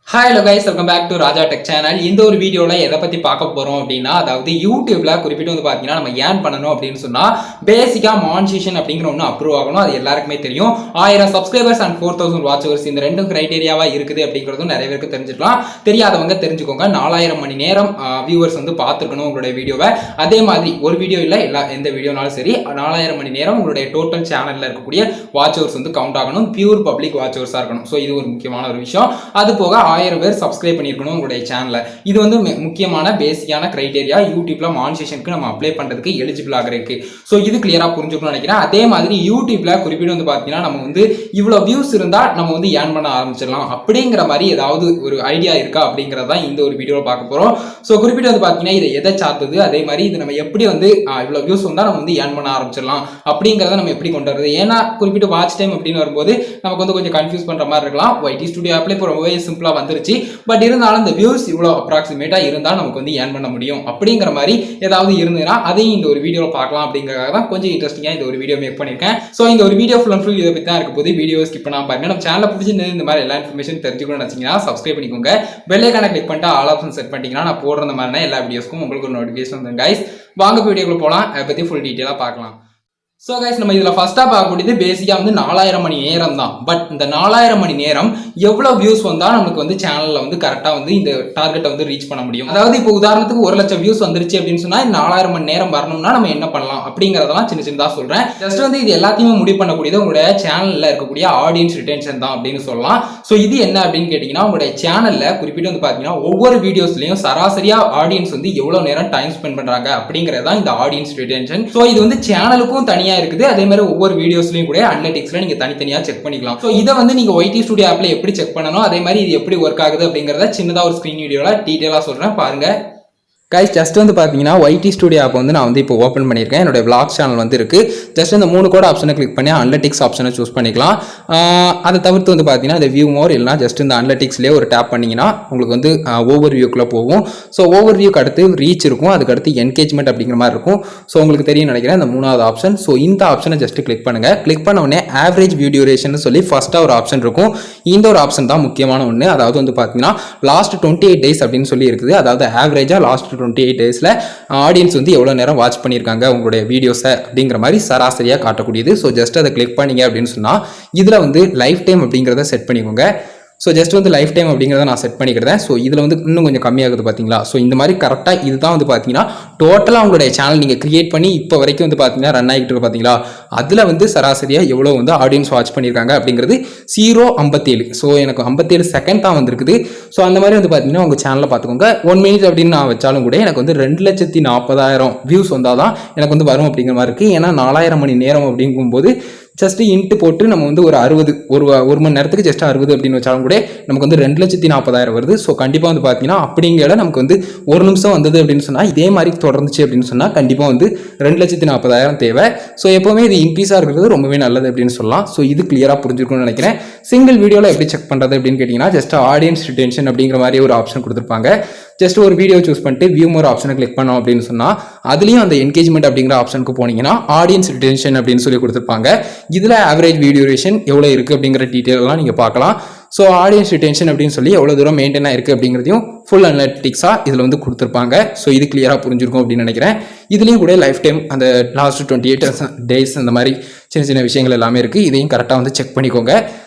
Hi hello guys, welcome back to Raja Tech Channel. இந்த ஒரு வீடியோல எதை பத்தி பார்க்க போறோம் அப்படின்னா, அதாவது YouTubeல குறிப்பிட்டு வந்து பாத்தீங்கன்னா நம்ம ஏர்ன் பண்ணணும் அப்படின்னு சொன்னா பேசிக்கா மானிட்டைசேஷன் அப்படிங்கிற ஒன்று அப்ரூவ் ஆகணும். அது எல்லாருக்குமே தெரியும். 1000 சப்ஸ்கிரைபர்ஸ் அண்ட் 4000 வாட்சவர்ஸ் இந்த ரெண்டும் கிரைட்டீரியாவா இருக்குது அப்படிங்கிறதும் நிறைய பேருக்கு தெரிஞ்சிருக்கலாம். தெரியாதவங்க தெரிஞ்சுக்கோங்க. 4000 மணி நேரம் வியூவர்ஸ் வந்து பார்த்துருக்கணும் உங்களுடைய வீடியோவை. அதே மாதிரி ஒரு வீடியோ இல்லை, எந்த வீடியோனாலும் சரி 4000 மணி நேரம் உங்களுடைய டோட்டல் சேனல்ல இருக்கக்கூடிய வாட்சவர்ஸ் வந்து கவுண்ட் ஆகணும். பியூர் பப்ளிக் வாட்சவர்ஸா இருக்கணும். ஸோ இது ஒரு முக்கியமான ஒரு விஷயம். அது போக 1000 பேர் சப்ஸ்கிரைப் பண்ணிருக்கணும் உங்களுடைய சேனல்ல. இது வந்து முக்கியமான பேசிக்கான கிரைட்டீரியா யூடியூப்ல மானிட்டைசேஷனுக்கு நம்ம அப்ளை பண்றதுக்கு எலிஜிபிள் ஆகிறதுக்கு. சோ இது கிளியரா புரிஞ்சுக்கணும்னு நினைக்கிறேன். அதே மாதிரி யூடியூப்ல குறிப்பிட்டு வந்து பாத்தீங்கன்னா நம்ம வந்து இவ்வளவு வியூஸ் இருந்தா நம்ம வந்து ஏர்ன் பண்ண ஆரம்பிச்சிடலாம் அப்படிங்கிற மாதிரி ஏதாவது ஒரு ஐடியா இருக்கா அப்படிங்கறத இந்த ஒரு வீடியோல பார்க்க போறோம். சோ குறிப்பிட்டு வந்து பாத்தீங்கன்னா இதை எதை சார்த்தது, அதே மாதிரி இது நம்ம எப்படி வந்து இவ்வளவு வியூஸ் வந்தா நம்ம வந்து ஏர்ன் பண்ண ஆரம்பிச்சிடலாம் அப்படிங்கறத நம்ம எப்படி கொண்டு வரது. ஏன்னா குறிப்பிட்டு வாட்ச் டைம் அப்படின்னு வரும்போது நமக்கு வந்து கொஞ்சம் கன்ஃபியூஸ் பண்ற மாதிரி இருக்கலாம். YT ஸ்டுடியோ ஆப்ல இப்போ ரொம்பவே சிம்பிளா வந்துருச்சு. பட் இருந்தாலும் இந்த வியூஸ் இவ்வளோ அப்ராக்சிமேட்டா இருந்தால் நமக்கு வந்து ஏர்ன் பண்ண முடியும் அப்படிங்கிற மாதிரி ஏதாவது இருந்ததுன்னா அதையும் இந்த ஒரு வீடியோவில் பார்க்கலாம் அப்படிங்கிறத தான் கொஞ்சம் இன்ட்ரெஸ்டிங்காக இந்த ஒரு வீடியோ மேக் பண்ணியிருக்கேன். ஸோ இந்த ஒரு வீடியோ ஃபுல் அண்ட் ஃபுல் இதை பற்றி தான் இருக்க போது. வீடியோ ஸ்கிப் பண்ணாம பாருங்க. நம்ம சேனலை பிடிச்சிருந்து இந்த மாதிரி எல்லா இன்ஃபர்மேஷன் தெரிஞ்சுக்கணும்னு நினச்சிங்கன்னா சப்ஸ்கிரைப் பண்ணிக்கோங்க. பெல் ஐகானை கிளிக் பண்ணிட்டு ஆல் ஆப்ஷன் செட் பண்ணிட்டீங்கன்னா நான் போடுற மாதிரினா எல்லா வீடியோஸ்க்கும் உங்களுக்கு ஒரு நோட்டிஃபிகேஷன் வந்துடும். கைஸ் வாங்க வீடியோக்குள்ள போகலாம். அதை பற்றி ஃபுல் டீட்டெயிலாக பார்க்கலாம். ஸோ கைஸ் நம்ம இதில் ஃபர்ஸ்ட்டாக பார்க்கக்கூடியது பேசிக்காக வந்து 4000 மணி நேரம் தான். பட் இந்த 4000 மணி நேரம் எவ்வளோ வியூஸ் வந்தால் நமக்கு வந்து சேனலில் வந்து கரெக்டாக வந்து இந்த டார்கெட்டை வந்து ரீச் பண்ண முடியும். அதாவது இப்போ உதாரணத்துக்கு 1,00,000 வியூஸ் வந்துருச்சு அப்படின்னு சொன்னால் இந்த 4000 மணி நேரம் வரணும்னா நம்ம என்ன பண்ணலாம் அப்படிங்கிறதெல்லாம் சின்ன சின்னதாக சொல்கிறேன். ஜஸ்ட் வந்து இது எல்லாத்தையுமே முடிவு பண்ணக்கூடியது உங்களுடைய சேனலில் இருக்கக்கூடிய ஆடியன்ஸ் ரிட்டென்ஷன் தான் அப்படின்னு சொல்லலாம். ஸோ இது என்ன அப்படின்னு கேட்டிங்கன்னா உங்களுடைய சேனலில் குறிப்பிட்டு வந்து பார்த்தீங்கன்னா ஒவ்வொரு வீடியோஸ்லையும் சராசரியாக ஆடியன்ஸ் வந்து எவ்வளோ நேரம் டைம் ஸ்பெண்ட் பண்ணுறாங்க அப்படிங்கிறது தான் இந்த ஆடியன்ஸ் ரிட்டென்ஷன். ஸோ இது வந்து சேனலுக்கும் தனியாக இருக்குது. அதே மாதிரி ஒவ்வொரு வீடியோஸ்லயும் கூட அனலிட்டிக்ஸ்ல நீங்க தனித்தனியா செக் பண்ணிக்கலாம். சோ இத வந்து நீங்க YT ஸ்டுடியோ ஆப்ல எப்படி செக் பண்ணனும், அதே மாதிரி இது எப்படி ஒர்க் ஆகுது அப்படிங்கறத சின்னதா ஒரு ஸ்கிரீன் வீடியோல டீடைலா சொல்றேன் பாருங்க. கைஸ் ஜஸ்ட் வந்து பார்த்தீங்கன்னா YT ஸ்டுடியோ ஆப் வந்து நான் வந்து இப்போ ஓப்பன் பண்ணியிருக்கேன். என்னோட vlog சேனல் வந்து இருக்குது. ஜஸ்ட் இந்த 3 கோட் ஆப்ஷனை கிளிக் பண்ணி அனலிட்டிக்ஸ் ஆப்ஷனை சூஸ் பண்ணிக்கலாம். அதை தவிர்த்து வந்து பார்த்தீங்கன்னா இந்த வியூ மோர் இல்லைனா ஜஸ்ட் இந்த அனலிட்டிக்ஸ்லேயே ஒரு டேப் பண்ணிங்கன்னா உங்களுக்கு வந்து ஓவர் வியூக்குள்ளே போகும். ஸோ ஓவர் வியூக்கு அடுத்து ரீச் இருக்கும், அதுக்கு அடுத்து என்கேஜ்மெண்ட் அப்படிங்கிற மாதிரி இருக்கும். ஸோ உங்களுக்கு தெரியும் நினைக்கிறேன் இந்த 3வது ஆப்ஷன். ஸோ இந்த ஆப்ஷனை ஜஸ்ட் கிளிக் பண்ணுங்கள். கிளிக் பண்ண உடனே ஆவரேஜ் வியூ டியூரேஷன் சொல்லி ஃபர்ஸ்ட்டாக ஒரு ஆப்ஷன் இருக்கும். இந்த ஒரு ஆப்ஷன் தான் முக்கியமான ஒன்று. அதாவது வந்து பார்த்தீங்கன்னா லாஸ்ட் 28 டேஸ் அப்படின்னு சொல்லி இருக்குது. அதாவது ஆவரேஜாக லாஸ்ட் 28 டேஸில் ஆடியன்ஸ் வந்து எவ்வளோ நேரம் வாட்ச் பண்ணியிருக்காங்க உங்களுடைய வீடியோஸை அப்படிங்கிற மாதிரி சராசரியாக காட்டக்கூடியது. ஸோ ஜஸ்ட் அதை கிளிக் பண்ணிங்க அப்படின்னு சொன்னால் இதில் வந்து லைஃப் டைம் அப்படிங்கிறத செட் பண்ணிக்கோங்க. ஸோ ஜஸ்ட் வந்து லைஃப் டைம் அப்படிங்கிறத நான் செட் பண்ணிக்கிறேன். ஸோ இதில் வந்து இன்னும் கொஞ்சம் கம்மியாகுது பார்த்தீங்களா. ஸோ இந்த மாதிரி கரெக்டாக இதுதான் வந்து பார்த்தீங்கன்னா டோட்டலாக உங்களுடைய சேனல் நீங்கள் கிரியேட் பண்ணி இப்போ வரைக்கும் வந்து பார்த்தீங்கன்னா ரன் ஆகிட்டு இருக்கு பார்த்தீங்களா. அதில் வந்து சராசரியாக எவ்வளோ வந்து ஆடியன்ஸ் வாட்ச் பண்ணியிருக்காங்க அப்படிங்கிறது 0.57. ஸோ எனக்கு 57 செகண்ட் தான் வந்திருக்குது. ஸோ அந்த மாதிரி வந்து பார்த்தீங்கன்னா உங்கள் சேனலில் பார்த்துக்கோங்க. 1 மினிட் அப்படின்னு நான் வச்சாலும் கூட எனக்கு வந்து 2,40,000 வியூஸ் வந்தால் தான் எனக்கு வந்து வரும் அப்படிங்கிற மாதிரி இருக்குது. ஏன்னா 4000 மணி நேரம் அப்படிங்கும்போது ஜஸ்ட் இன்ட்டு போட்டு நம்ம வந்து ஒரு 60 ஒரு மணி நேரத்துக்கு ஜஸ்ட் 60 அப்படின்னு வச்சாலும் கூட நமக்கு வந்து 2,40,000 வருது. ஸோ கண்டிப்பாக வந்து பார்த்தீங்கன்னா அப்படிங்கிற நமக்கு வந்து 1 நிமிஷம் வந்தது அப்படின்னு சொன்னால் இதே மாதிரி தொடர்ந்துச்சு அப்படின்னு சொன்னால் கண்டிப்பாக வந்து 2,40,000 தேவை. ஸோ எப்போவுமே இது இன்க்ரீஸாக இருக்கிறது ரொம்பவே நல்லது அப்படின்னு சொல்லலாம். ஸோ இது கிளியராக புரிஞ்சுக்கணும்னு நினைக்கிறேன். சிங்கிள் வீடியோவில் எப்படி செக் பண்ணுறது அப்படின்னு கேட்டிங்கன்னா ஜஸ்ட் ஆடியன்ஸ் ரிட்டென்ஷன் அப்படிங்கிற மாதிரி ஒரு ஆப்ஷன் கொடுத்துருப்பாங்க. ஜஸ்ட் ஒரு வீடியோ சூஸ் பண்ணிட்டு வியூ மோர் ஆப்ஷனை கிளிக் பண்ணோம் அப்படின்னு சொன்னால் அதுலேயும் அந்த என்கேஜ்மெண்ட் அப்படிங்கிற ஆப்ஷனுக்கு போனீங்கன்னா ஆடியன்ஸ் ரிட்டென்ஷன் அப்படின்னு சொல்லி கொடுத்துருப்பாங்க. இதில் ஆவரேஜ் வீடியோ டியூரேஷன் எவ்வளோ இருக்குது அப்படிங்கிற டீட்டெயிலெலாம் நீங்கள் பார்க்கலாம். ஸோ ஆடியன்ஸ் ரிட்டென்ஷன் அப்படின்னு சொல்லி எவ்வளோ தூரம் மெயின்டைன் ஆயிருக்கு அப்படிங்கிறதையும் ஃபுல் அனலிட்டிக்ஸாக இதில் வந்து கொடுத்துருப்பாங்க. ஸோ இது கிளியராக புரிஞ்சிருக்கும் அப்படின்னு நினைக்கிறேன். இதுலேயும் கூட லைஃப் டைம் அந்த லாஸ்ட் 28 டேஸ் அந்த மாதிரி சின்ன சின்ன விஷயங்கள் எல்லாமே இருக்குது. இதையும் கரெக்டாக வந்து செக் பண்ணிக்கோங்க.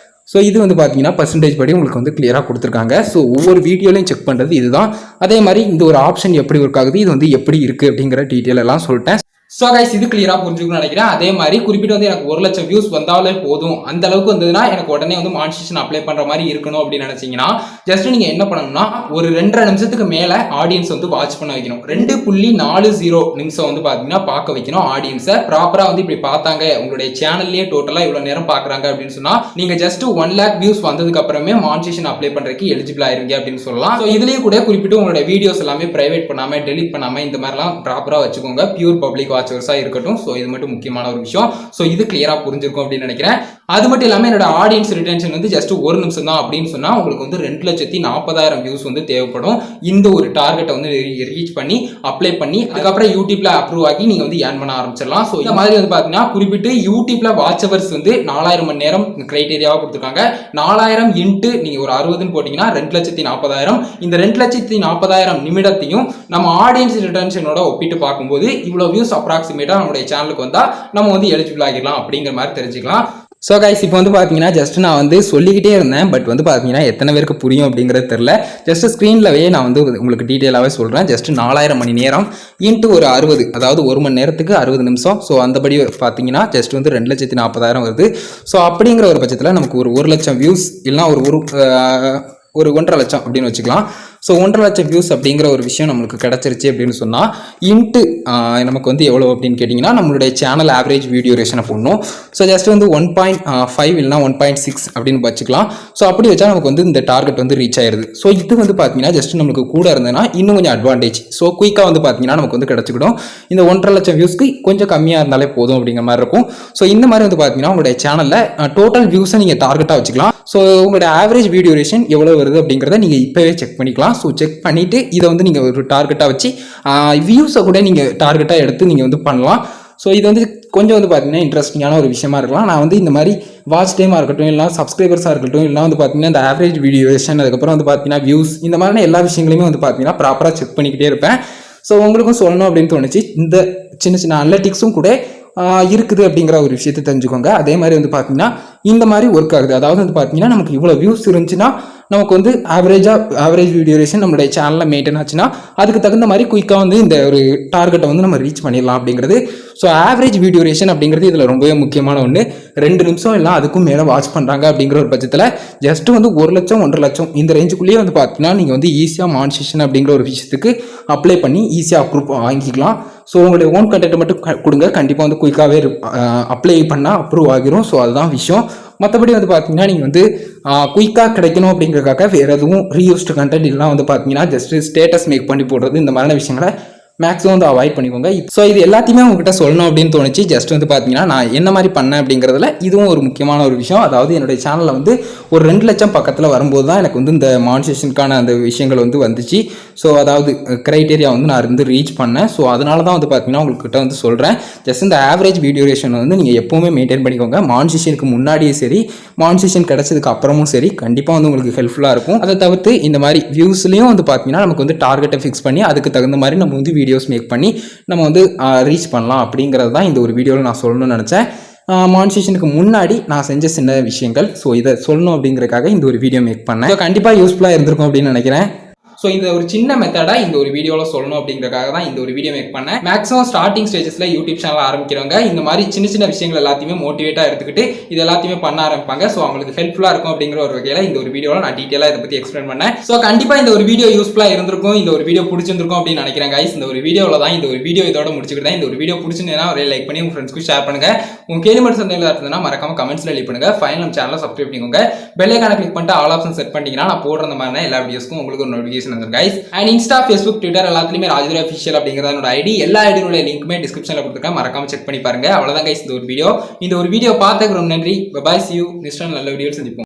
ஸோ இது வந்து பார்த்தீங்கன்னா பர்சன்டேஜ் படி உங்களுக்கு வந்து கிளியராக கொடுத்துருக்காங்க. ஸோ ஒவ்வொரு வீடியோலையும் செக் பண்ணுறது இதுதான். அதே மாதிரி இந்த ஒரு ஆப்ஷன் எப்படி ஒர்க் ஆகுது, இது வந்து எப்படி இருக்குது அப்படிங்கிற டீட்டெயில் எல்லாம் சொல்லிட்டேன். ஸோ கைஸ் இது கிளியராக புரிஞ்சுக்கணும்னு நினைக்கிறேன். அதே மாதிரி குறிப்பிட்டு வந்து எனக்கு 1,00,000 வியூஸ் வந்தாலே போதும், அந்த அளவுக்கு வந்ததுன்னா எனக்கு உடனே வந்து மானிட்டைசேஷன் அப்ளை பண்ணுற மாதிரி இருக்கணும் அப்படின்னு நினைச்சீங்கன்னா ஜஸ்ட் நீங்கள் என்ன பண்ணணும்னா ஒரு 2.5 நிமிஷத்துக்கு மேலே ஆடியன்ஸ் வந்து வாட்ச் பண்ண வைக்கணும். 2.40 நிமிஷம் வந்து பார்த்தீங்கன்னா பார்க்க வைக்கணும். ஆடியன்ஸை ப்ராப்பராக வந்து இப்படி பார்த்தாங்க உங்களுடைய சேனல்லேயே டோட்டலாக இவ்வளோ நேரம் பார்க்குறாங்க அப்படின்னு சொன்னால் நீங்கள் ஜஸ்ட் 1 lakh வியூஸ் வந்ததுக்கு அப்புறமே மானிட்டைசேஷன் அப்ளை பண்ணுறதுக்கு எலிஜிபிள் ஆயிருங்க அப்படின்னு சொல்லலாம். ஸோ இதுலேயும் கூட குறிப்பிட்டு உங்களுடைய வீடியோஸ் எல்லாமே பிரைவேட் பண்ணாமல் டெலிட் பண்ணாமல் இந்த மாதிரிலாம் ப்ராப்பராக வச்சுக்கோங்க. பியூர் பப்ளிக் வாட்சர்ஸா இருக்கட்டும். ஸோ இது மட்டும் முக்கியமான ஒரு விஷயம். ஸோ இது கிளியரா புரிஞ்சிருக்கும் அப்படின்னு நினைக்கிறேன். அது மட்டும் இல்லாமல் என்னோட ஆடியன்ஸ் ரிட்டென்ஷன் வந்து ஜஸ்ட் 1 நிமிஷம் தான் அப்படின்னு சொன்னா உங்களுக்கு வந்து 2,40,000 வியூஸ் வந்து தேவைப்படும். இந்த ஒரு டார்கெட்டை வந்து ரீச் பண்ணி அப்ளை பண்ணி அதுக்கப்புறம் யூடியூப்ல அப்ரூவ் ஆகி நீங்க வந்து ஏர்ன் பண்ண ஆரம்பிச்சிடலாம். ஸோ இந்த மாதிரி வந்து பாத்தீங்கன்னா குறிப்பிட்டு யூடியூப்ல வாட்ச் ஹவர்ஸ் வந்து 4,000 மணி நேரம் கிரைட்டீரியாவா கொடுத்துருக்காங்க. 4,000 இன்ட்டு நீங்க ஒரு 60ன்னு போட்டீங்கன்னா 2,40,000. இந்த 2,40,000 நிமிடத்தையும் நம்ம ஆடியன்ஸ் ரிட்டென்ஷனோட ஒப்பிட்டு பார்க்கும்போது இவ்வளவு வியூஸ் அப்ராக்சிமேட்டா நம்மளுடைய சேனலுக்கு வந்தா நம்ம வந்து எலிஜிபிள் ஆகிடலாம் அப்படிங்கிற மாதிரி தெரிஞ்சுக்கலாம். ஸோ கைஸ் இப்போ வந்து பார்த்தீங்கன்னா ஜஸ்ட் நான் வந்து சொல்லிக்கிட்டே இருந்தேன். பட் வந்து பார்த்தீங்கன்னா எத்தனை பேருக்கு புரியும் அப்படிங்கிறது தெரில. ஜஸ்ட் ஸ்க்ரீன்லவே நான் வந்து உங்களுக்கு டீட்டெயிலாகவே சொல்கிறேன். ஜஸ்ட் 4,000 மணி நேரம் இன்ட்டு ஒரு 60, அதாவது 1 மணி நேரத்துக்கு 60 நிமிஷம். ஸோ அந்தபடி பார்த்தீங்கன்னா ஜஸ்ட் வந்து 2,40,000 வருது. ஸோ அப்படிங்கிற ஒரு பட்சத்தில் நமக்கு ஒரு 1 லட்சம் வியூஸ் இல்லைனா ஒரு 1.5 லட்சம் அப்படின்னு வச்சுக்கலாம். ஸோ 1.5 லட்சம் வியூஸ் அப்படிங்கிற ஒரு விஷயம் நம்மளுக்கு கிடச்சிருச்சு அப்படின்னு சொன்னால் இன்ட்டு நமக்கு வந்து எவ்வளோ அப்படின்னு கேட்டிங்கன்னா நம்மளுடைய சேனல் ஆவரேஜ் வீடியோ டியூரேஷனை போடணும். ஸோ ஜஸ்ட் வந்து 1.5 இல்லைனா 1.6 அப்படின்னு வச்சுக்கலாம். ஸோ அப்படி வச்சா நமக்கு வந்து இந்த டார்கெட் வந்து ரீச் ஆயிடுது. ஸோ இது வந்து பார்த்தீங்கன்னா ஜஸ்ட் நமக்கு கூட இருந்ததுன்னா இன்னும் கொஞ்சம் அட்வான்டேஜ். ஸோ குயிக்காக வந்து பார்த்தீங்கன்னா நமக்கு வந்து கிடச்சிக்கிடும். இந்த 1.5 லட்சம் வியூஸ்க்கு கொஞ்சம் கம்மியாக இருந்தாலே போதும் அப்படிங்கிற மாதிரி இருக்கும். ஸோ இந்த மாதிரி வந்து பார்த்தீங்கன்னா உங்களுடைய சேனலில் டோட்டல் வியூஸை நீங்கள் டார்கெட்டாக வச்சுக்கலாம். ஸோ உங்களுடைய ஆவரேஜ் வீடியோ டியூரேஷன் எவ்வளோ வருது அப்படிங்கிறத நீங்கள் இப்போவே செக் பண்ணிக்கலாம். ஸோ செக் பண்ணிவிட்டு இதை வந்து நீங்கள் ஒரு டார்கெட்டாக வச்சு வியூஸை கூட நீங்கள் டார்கெட்டாக எடுத்து நீங்கள் வந்து பண்ணலாம். ஸோ இது வந்து கொஞ்சம் வந்து பார்த்தீங்கன்னா இன்ட்ரெஸ்டிங்கான ஒரு விஷயமா இருக்கலாம். நான் வந்து இந்த மாதிரி வாட்ச் டைமாக இருக்கட்டும் இல்லை சப்ஸ்கிரைபர்ஸாக இருக்கட்டும் இல்லை வந்து பார்த்தீங்கன்னா இந்த ஆவரேஜ் வீடியோ டியூரேஷன் அதுக்கப்புறம் வந்து பார்த்தீங்கன்னா வியூஸ் இந்த மாதிரியான எல்லா விஷயங்களையுமே வந்து பார்த்தீங்கன்னா ப்ராப்பராக செக் பண்ணிக்கிட்டே இருப்பேன். ஸோ உங்களுக்கும் சொல்லணும் அப்படின்னு தோணுச்சு. இந்த சின்ன சின்ன அனலிட்டிக்ஸும் கூட இருக்குது அப்படிங்கிற ஒரு விஷயத்தை தெரிஞ்சுக்கோங்க. அதே மாதிரி வந்து பார்த்தீங்கன்னா இந்த மாதிரி ஒர்க் ஆகுது. அதாவது வந்து பார்த்தீங்கன்னா நமக்கு இவ்வளோ வியூஸ் இருந்துச்சுன்னா நமக்கு வந்து ஆவரேஜ் வீடியோ டியூரேஷன் நம்மளுடைய சேனலில் மெயின்டைன் ஆச்சுன்னா அதுக்கு தகுந்த மாதிரி குயிக்காக வந்து இந்த ஒரு டார்கெட்டை வந்து நம்ம ரீச் பண்ணிடலாம் அப்படிங்கிறது. ஸோ ஆவரேஜ் வீடியோ டியூரேஷன் அப்படிங்கிறது இதில் ரொம்பவே முக்கியமான ஒன்று. 2 நிமிஷம் இல்லை அதுக்கும் மேலே வாட்ச் பண்ணுறாங்க அப்படிங்கிற ஒரு பட்சத்தில் ஜஸ்ட் வந்து 1 லட்சம் 1.5 லட்சம் இந்த ரேஞ்சுக்குள்ளேயே வந்து பார்த்தீங்கன்னா நீங்கள் வந்து ஈஸியாக மானிட்டைசேஷன் அப்படிங்கிற ஒரு விஷயத்துக்கு அப்ளை பண்ணி ஈஸியாக அப்ரூவ் வாங்கிக்கலாம். ஸோ உங்களுடைய ஓன் கண்டென்ட் மட்டும் கொடுங்க, கண்டிப்பாக வந்து குயிக்காகவே அப்ளை பண்ணால் அப்ரூவ் ஆகிரும். ஸோ அதுதான் விஷயம். மற்றபடி வந்து பார்த்தீங்கன்னா நீங்கள் வந்து குயிக்காக கிடைக்கணும் அப்படிங்கிறதுக்காக வேறு எதுவும் ரீயூஸ்டு கண்டென்ட் இல்லைனா வந்து பார்த்தீங்கன்னா ஜஸ்ட் ஸ்டேட்டஸ் மேக் பண்ணி போடுறது இந்த மாதிரியான விஷயங்களை மேக்ஸிமம் வந்து அவாய்ட் பண்ணிக்கோங்க. ஸோ இது எல்லாத்தையுமே உங்ககிட்ட சொல்லணும் அப்படின்னு தோணுச்சு. ஜஸ்ட் வந்து பார்த்தீங்கன்னா நான் என்ன மாதிரி பண்ணேன் அப்படிங்கிறதுல இதுவும் ஒரு முக்கியமான ஒரு விஷயம். அதாவது என்னுடைய சேனலில் வந்து ஒரு 2 லட்சம் பக்கத்தில் வரும்போது தான் எனக்கு வந்து இந்த மானிட்டைசேஷனுக்கான அந்த விஷயங்கள் வந்து வந்துச்சு. ஸோ அதாவது கிரைட்டீரியா வந்து நான் வந்து ரீச் பண்ணேன். ஸோ அதனால தான் வந்து பார்த்தீங்கன்னா உங்கள்கிட்ட வந்து சொல்கிறேன். ஜஸ்ட் இந்த ஆவரேஜ் வீடியோ டியூரேஷன் வந்து நீங்கள் எப்போவுமே மெயின்டைன் பண்ணிக்கோங்க. மானிட்டைசேஷனுக்கு முன்னாடியே சரி மானிட்டைசேஷன் கிடைச்சதுக்கு அப்புறமும் சரி கண்டிப்பாக வந்து உங்களுக்கு ஹெல்ப்ஃபுல்லாக இருக்கும். அதை தவிர்த்து இந்த மாதிரி வியூஸ்லையும் வந்து பார்த்தீங்கன்னா நமக்கு வந்து டார்கெட்டை ஃபிக்ஸ் பண்ணி அதுக்கு தகுந்த மாதிரி நம்ம வந்து வீடியோஸ் மேக் பண்ணி நம்ம வந்து ரீச் பண்ணலாம் அப்படிங்கிறது தான் இந்த ஒரு வீடியோவில் நான் சொல்லணும்னு நினச்சேன். மானிட்டைசேஷனுக்கு முன்னாடி நான் செஞ்ச சின்ன விஷயங்கள். ஸோ இதை சொல்லணும் அப்படிங்கிறதுக்காக இந்த ஒரு வீடியோ மேக் பண்ணேன். ஸோ கண்டிப்பாக யூஸ்ஃபுல்லாக இருந்திருக்கும் அப்படின்னு நினைக்கிறேன். ஸோ இந்த ஒரு சின்ன மெத்தடாக இந்த ஒரு வீடியோவில் சொல்லணும் அப்படிங்கிறதுக்காக தான் இந்த ஒரு வீடியோ மேக் பண்ணேன். மேக்ஸிமம் ஸ்டார்டிங் ஸ்டேஜஸில் யூடியூப் சேனல் ஆரம்பிக்கிறவங்க இந்த மாதிரி சின்ன சின்ன விஷயங்கள் எல்லாத்தையுமே மோட்டிவேட்டாக எடுத்துக்கிட்டு இது எல்லாத்தையுமே பண்ண ஆரம்பிப்பாங்க. ஸோ அவங்களுக்கு ஹெல்ப்ஃபுல்லாக இருக்கும் அப்படிங்கிற ஒரு வகையில் இந்த ஒரு வீடியோவில் நான் டீட்டெயிலாக இதை பற்றி எக்ஸ்பிளைன் பண்ணேன். ஸோ கண்டிப்பாக இந்த ஒரு வீடியோ யூஸ்ஃபுல்லாக இருந்திருக்கும், இந்த ஒரு வீடியோ பிடிச்சிருக்கும் அப்படின்னு நினைக்கிறேன் கைஸ். இந்த ஒரு வீடியோவில் தான் இந்த ஒரு வீடியோ இதோட முடிச்சுக்கிட்டேன். இந்த ஒரு வீடியோ பிடிச்சிருந்தேன்னா ஒரே லைக் பண்ணி உங்கள் ஃப்ரெண்ட்ஸ்க்கு ஷேர் பண்ணுங்க. உங்கள் கேள்வி மட்டும் சந்தேகம் இருந்ததுன்னா மறக்காம கமெண்ட்ஸ்ல லீவ் பண்ணுங்க. ஃபைனல் நம்ம சேனலை சப்ஸ்கிரைப் பண்ணிக்கோங்க. பெல் ஐகானை கிளிக் பண்ணிட்டு ஆல் ஆப்ஷன் செட் பண்ணிட்டீங்கன்னா நான் போடுற அந்த மாதிரி எல்லா வீடியோஸ்க்கும் உங்களுக்கு ஒரு நோட்டிஃபிகேஷன் வந்துடும் guys. And Insta, Facebook, Twitter எல்லாத்துலயுமே ராஜதுரை அஃபிஷியல் அப்படிங்கிறத என்னோட ஐடி. எல்லா ஐடியோட லிங்க்குமே டிஸ்கிரிப்ஷன்ல கொடுத்துருக்கேன், மறக்காம செக் பண்ணி பாருங்க. அவ்வளவுதான் கைஸ் இந்த ஒரு வீடியோ பார்த்துக்கு ரொம்ப நன்றி. Bye, see you. நெக்ஸ்ட் நல்ல வீடியோ சந்திப்போம்.